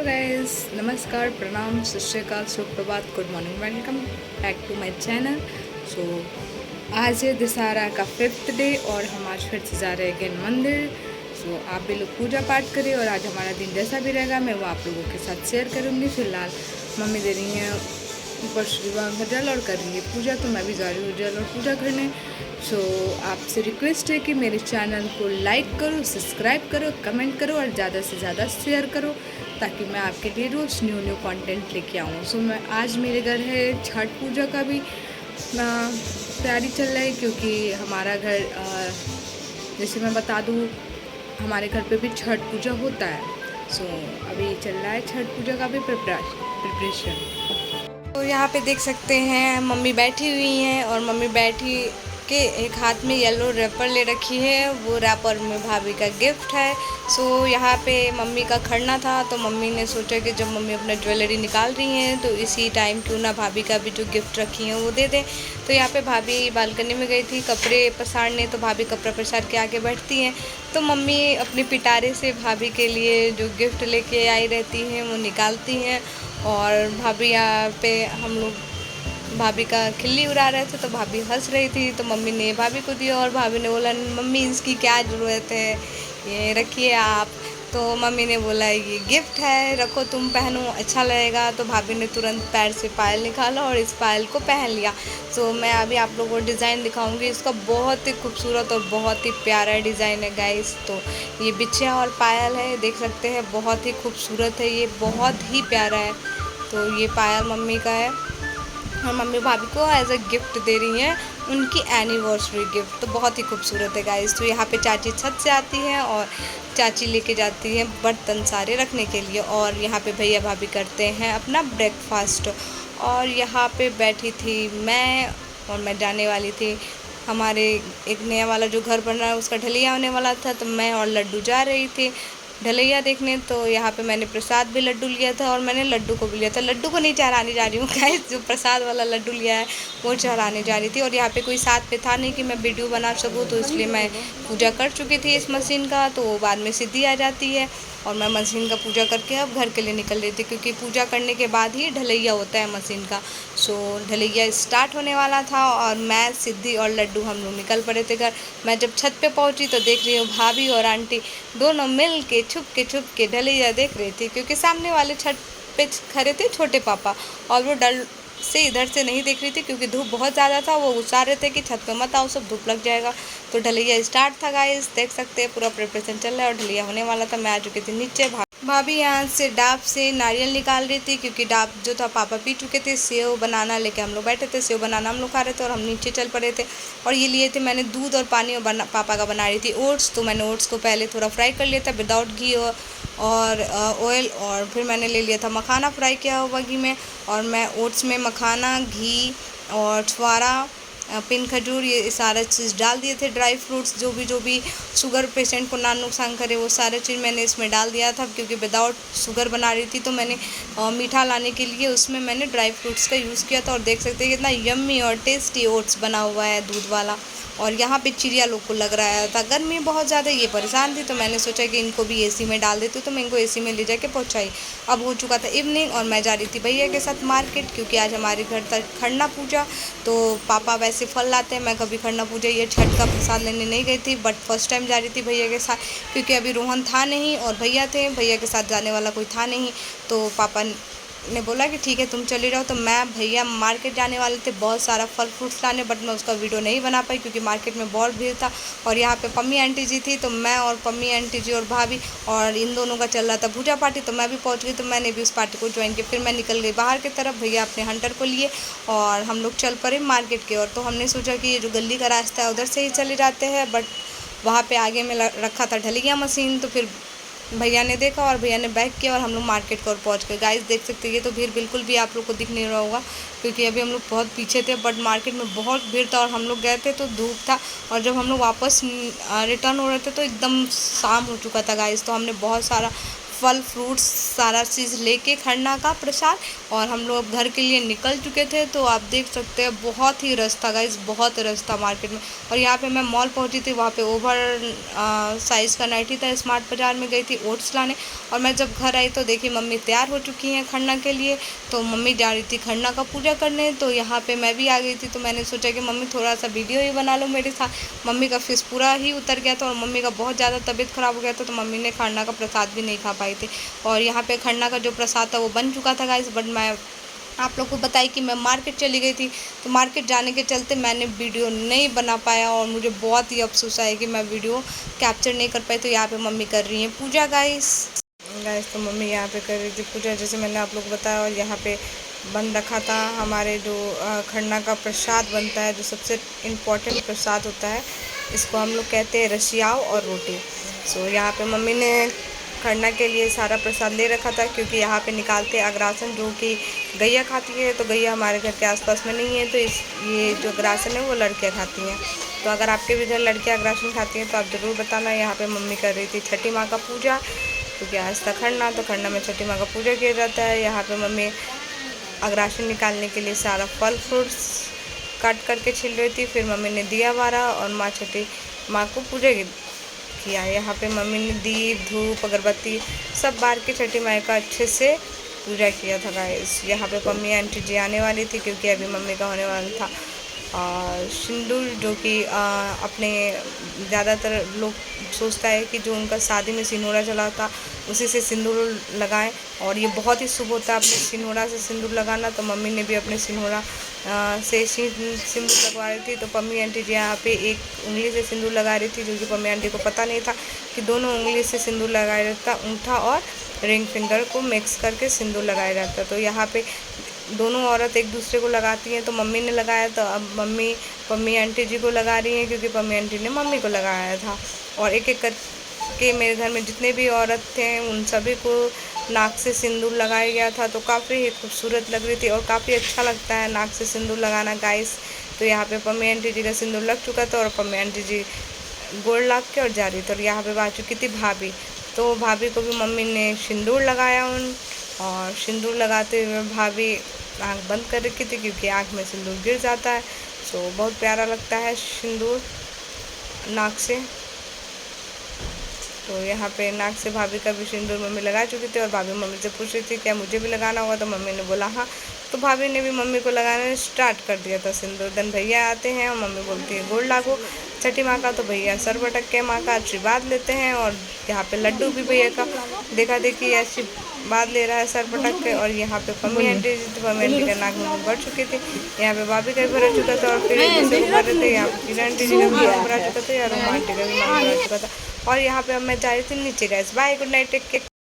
Guys, नमस्कार, प्रणाम, सत श्री अकाल, सुप्रभात, good morning, welcome back to my channel. So आज है दशहरा का 5th डे और हम आज फिर से जा रहे हैं अगेन मंदिर। सो आप भी लोग पूजा पाठ करें और आज हमारा दिन जैसा भी रहेगा मैं वो आप लोगों के साथ शेयर करूँगी। फिलहाल मम्मी दे रही हैं ऊपर श्री भगवान का जल और कर रही है पूजा, तो मैं भी जा रही हूँ जल और पूजा करने। सो आपसे रिक्वेस्ट है कि मेरे चैनल को लाइक करो, सब्सक्राइब करो, कमेंट करो और ज़्यादा से ज़्यादा शेयर करो ताकि मैं आपके लिए रोज़ न्यू कंटेंट लेके आऊँ। सो मैं आज मेरे घर है छठ पूजा का भी तैयारी चल रही है क्योंकि हमारा घर जैसे मैं बता दूँ हमारे घर पे भी छठ पूजा होता है। सो अभी चल रहा है छठ पूजा का भी प्रिपरेशन। तो यहाँ पे देख सकते हैं मम्मी बैठी हुई हैं और मम्मी बैठी के एक हाथ में येलो रैपर ले रखी है, वो रैपर में भाभी का गिफ्ट है। सो यहाँ पे मम्मी का खड़ना था तो मम्मी ने सोचा कि जब मम्मी अपना ज्वेलरी निकाल रही हैं तो इसी टाइम क्यों ना भाभी का भी जो गिफ्ट रखी हैं वो दे दें। तो यहाँ पे भाभी बालकनी में गई थी कपड़े पसारने, तो भाभी कपड़ा पसार के आगे बैठती हैं तो मम्मी अपने पिटारे से भाभी के लिए जो गिफ्ट लेके आई रहती हैं वो निकालती हैं। और भाभी यहाँ पे हम लोग भाभी का खिल्ली उड़ा रहे थे तो भाभी हंस रही थी, तो मम्मी ने भाभी को दिया और भाभी ने बोला मम्मी इसकी क्या ज़रूरत है, ये रखिए आप। तो मम्मी ने बोला ये गिफ्ट है, रखो, तुम पहनो, अच्छा लगेगा। तो भाभी ने तुरंत पैर से पायल निकाला और इस पायल को पहन लिया। तो मैं अभी आप लोगों को डिज़ाइन दिखाऊंगी, इसका बहुत ही खूबसूरत और बहुत ही प्यारा डिज़ाइन है गाइस। तो ये बिछिया और पायल है, देख सकते हैं, बहुत ही खूबसूरत है, ये बहुत ही प्यारा है। तो ये पायल मम्मी का है और मम्मी भाभी को एज अ गिफ्ट दे रही हैं, उनकी एनिवर्सरी गिफ्ट। तो बहुत ही खूबसूरत है गाइस। तो यहाँ पे चाची छत से आती हैं और चाची लेके जाती हैं बर्तन सारे रखने के लिए और यहाँ पे भैया भाभी करते हैं अपना ब्रेकफास्ट। और यहाँ पे बैठी थी मैं और मैं जाने वाली थी, हमारे एक नया वाला जो घर बन रहा है उसका ढलैया होने वाला था, तो मैं और लड्डू जा रही थी ढलैया देखने। तो यहाँ पे मैंने प्रसाद भी लड्डू लिया था और मैंने लड्डू को भी लिया था। लड्डू को नहीं चढ़ाने जा रही हूँ गाइस, जो प्रसाद वाला लड्डू लिया है वो चढ़ाने जा रही थी। और यहाँ पे कोई साथ पे था नहीं कि मैं वीडियो बना सकूँ, तो इसलिए मैं पूजा कर चुकी थी इस मशीन का, तो बाद में सिद्धि आ जाती है और मैं मशीन का पूजा करके अब घर के लिए निकल रही थी क्योंकि पूजा करने के बाद ही ढलैया होता है मशीन का। सो ढलैया स्टार्ट होने वाला था और मैं, सिद्धि और लड्डू हम लोग निकल पड़े थे घर। मैं जब छत पे पहुंची तो देख रही हूँ भाभी और आंटी दोनों मिल के छुप के ढलैया देख रही थी क्योंकि सामने वाले छत पे खड़े थे छोटे पापा और वो डर से इधर से नहीं देख रही थी क्योंकि धूप बहुत ज़्यादा था। वो गुस्सा रहे थे कि छत पे मत आओ, सब धूप लग जाएगा। तो ढलैया स्टार्ट था गाइस, देख सकते हैं पूरा प्रिपरेशन चल रहा है और ढलैया होने वाला था। मैं आ चुकी थी नीचे, भाभी यहाँ से डाब से नारियल निकाल रही थी क्योंकि डाब जो था पापा पी चुके थे। सेव बनाना लेके हम लोग बैठे थे, सेव बनाना हम लोग खा रहे थे और हम नीचे चल पड़े थे। और ये लिए थे मैंने दूध और पानी और पापा का बना रही थी ओट्स। तो मैंने ओट्स को पहले थोड़ा फ्राई कर लिया था विदाउट घी और ऑयल, और फिर मैंने ले लिया था मखाना फ्राई किया हुआ घी में। और मैं ओट्स में मखाना, घी और छुआरा, पिन खजूर, ये सारा चीज़ डाल दिए थे। ड्राई फ्रूट्स जो भी शुगर पेशेंट को ना नुकसान करे वो सारे चीज़ मैंने इसमें डाल दिया था क्योंकि विदाउट शुगर बना रही थी। तो मैंने मीठा लाने के लिए उसमें मैंने ड्राई फ्रूट्स का यूज़ किया था। और देख सकते हैं कितना यम्मी और टेस्टी ओट्स बना हुआ है दूध वाला। और यहाँ पे चिड़िया लोग को लग रहा था गर्मी बहुत ज़्यादा, ये परेशान थी, तो मैंने सोचा कि इनको भी एसी में डाल देती हूँ, तो मैं इनको एसी में ले जाके पहुँचाई। अब हो चुका था इवनिंग और मैं जा रही थी भैया के साथ मार्केट क्योंकि आज हमारे घर तक खरना पूजा। तो पापा वैसे फल लाते हैं, मैं कभी खरना पूजा ये छठ का प्रसाद लेने नहीं गई थी, बट फर्स्ट टाइम जा रही थी भैया के साथ क्योंकि अभी रोहन था नहीं और भैया थे, भैया के साथ जाने वाला कोई था नहीं। तो पापा ने बोला कि ठीक है तुम चले जाओ। तो मैं भैया मार्केट जाने वाले थे बहुत सारा फल फ्रूट्स लाने, बट मैं उसका वीडियो नहीं बना पाई क्योंकि मार्केट में बहुत भीड़ था। और यहाँ पे पम्मी आंटी जी थी, तो मैं और पम्मी आंटी जी और भाभी और इन दोनों का चल रहा था पूजा पार्टी, तो मैं भी पहुँच गई, तो मैंने भी उस पार्टी को ज्वाइन किया। फिर मैं निकल गई बाहर की तरफ, भैया अपने हंटर को लिए और हम लोग चल पड़े मार्केट की ओर। तो हमने सोचा कि ये जो गली का रास्ता है उधर से ही चले जाते हैं, बट वहाँ पर आगे में रखा था ढलैया मशीन। तो फिर भैया ने देखा और भैया ने बैक किया और हम लोग मार्केट की ओर पहुँच गए। गाइस देख सकते हैं ये तो भीड़ बिल्कुल भी आप लोग को दिख नहीं रहा होगा क्योंकि अभी हम लोग बहुत पीछे थे, बट मार्केट में बहुत भीड़ था और हम लोग गए थे तो धूप था और जब हम लोग वापस रिटर्न हो रहे थे तो एकदम शाम हो चुका था गाइस। तो हमने बहुत सारा फल फ्रूट्स सारा चीज़ लेके खरना का प्रसाद, और हम लोग घर के लिए निकल चुके थे। तो आप देख सकते हैं बहुत ही रश था गाइस, बहुत रश था मार्केट में। और यहाँ पे मैं मॉल पहुँची थी, वहाँ पे ओवर साइज़ का नाइटी था। स्मार्ट बाज़ार में गई थी ओट्स लाने, और मैं जब घर आई तो देखी मम्मी तैयार हो चुकी हैं खरना के लिए। तो मम्मी जा रही थी खरना का पूजा करने, तो यहाँ पे मैं भी आ गई थी। तो मैंने सोचा कि मम्मी थोड़ा सा वीडियो ही बना लो मेरे साथ। मम्मी का फेस पूरा ही उतर गया था और मम्मी का बहुत ज़्यादा तबीयत ख़राब हो गया था, तो मम्मी ने खरना का प्रसाद भी नहीं खा पाई थी। और यहाँ पे खरना का जो प्रसाद था वो बन चुका था गाइस, बट मैं आप लोग को बताई कि मैं मार्केट चली गई थी। तो मार्केट जाने के चलते मैंने वीडियो नहीं बना पाया, और मुझे बहुत ही अफसोस आया कि मैं वीडियो कैप्चर नहीं कर पाई। तो यहाँ पे मम्मी कर रही हैं पूजा गाइस। तो मम्मी यहाँ पे कर रही थी पूजा, जैसे मैंने आप लोग को बताया। और यहाँ पे बन रखा था हमारे जो खरना का प्रसाद बनता है, जो सबसे इम्पोर्टेंट प्रसाद होता है, इसको हम लोग कहते हैं रशियाव और रोटी। सो यहाँ पे मम्मी ने खरना के लिए सारा प्रसाद ले रखा था, क्योंकि यहाँ पे निकालते हैं अग्रासन, जो कि गैया खाती है। तो गैया हमारे घर के आसपास में नहीं है, तो ये जो अग्रासन है वो लड़कियाँ खाती हैं। तो अगर आपके भी इधर लड़कियाँ अग्रासन खाती हैं तो आप ज़रूर बताना। यहाँ पे मम्मी कर रही थी छठी माँ का पूजा, क्योंकि आज तक खरना, तो खरना में छठी माँ का पूजा किया जाता है। यहाँ पे मम्मी अग्रासन निकालने के लिए सारा फल फ्रूट्स काट करके छिल रही थी। फिर मम्मी ने दिया बारा और माँ छठी माँ को पूजा किया। यहाँ पे मम्मी ने दीप धूप अगरबत्ती सब बार के छठी माँ का अच्छे से पूजा किया था गाइस। यहाँ पे मम्मी आंटी जी आने वाली थी, क्योंकि अभी मम्मी का होने वाला था सिंदूर, जो कि अपने ज़्यादातर लोग सोचता है कि जो उनका शादी में सिंदूरा चला था उसी से सिंदूर लगाएं, और ये बहुत ही शुभ होता है अपने सिंदूरा से सिंदूर लगाना। तो मम्मी ने भी अपने सिंदूरा से सिंदूर लगवा रही थी। तो पम्मी आंटी जी यहाँ पे एक उंगली से सिंदूर लगा रही थी, जो कि पम्मी आंटी को पता नहीं था कि दोनों उंगली से सिंदूर लगाया जाता, अंगूठा और रिंग फिंगर को मिक्स करके सिंदूर लगाया जाता। तो यहाँ पे दोनों औरत एक दूसरे को लगाती हैं। तो मम्मी ने लगाया, तो अब मम्मी पम्मी आंटी जी को लगा रही हैं, क्योंकि पम्मी आंटी ने मम्मी को लगाया था। और एक एक करके मेरे घर में जितने भी औरत थे उन सभी को नाक से सिंदूर लगाया गया था। तो काफ़ी ही खूबसूरत लग रही थी और काफ़ी अच्छा लगता है नाक से सिंदूर लगाना गाइस। तो यहाँ पे पम्मी आंटी जी का सिंदूर लग चुका था और पम्मी आंटी जी गोड़ लग के और जा रही थी। और यहाँ पे आ चुकी थी भाभी, तो भाभी को भी मम्मी ने सिंदूर लगाया और सिंदूर लगाते हुए भाभी आँख बंद कर रखी थी, क्योंकि आँख में सिंदूर गिर जाता है। सो बहुत प्यारा लगता है सिंदूर नाक से। तो यहाँ पे नाक से भाभी का भी सिंदूर मम्मी लगा चुकी थी, और भाभी मम्मी से पूछ रही थी क्या मुझे भी लगाना होगा। तो मम्मी ने बोला हाँ। तो भाभी ने भी मम्मी को लगाना स्टार्ट कर दिया था सिंदूर। दिन भैया आते हैं और मम्मी बोलती है गोड़ लागो छठी माँ का। तो भैया सर पटक के माँ का आशीर्वाद लेते हैं, और यहाँ पे लड्डू भी भैया का देखा देखी आशीर्वाद ले रहा है सर पटक के। और यहाँ पे पम्मी आंटी जी, तो पम्मी आंटी का नाक में भर चुकी थी। यहाँ पे भाभी का भी भरा चुका था, और फिर एक दूसरे को भर रहे थे। यहाँ पे किरण आंटी जी का भी भरा चुका था, और रोमा आंटी का भी भरा चुका था। और यहाँ पे अब मैं जा रही थी नीचे। Guys bye, good night, take care.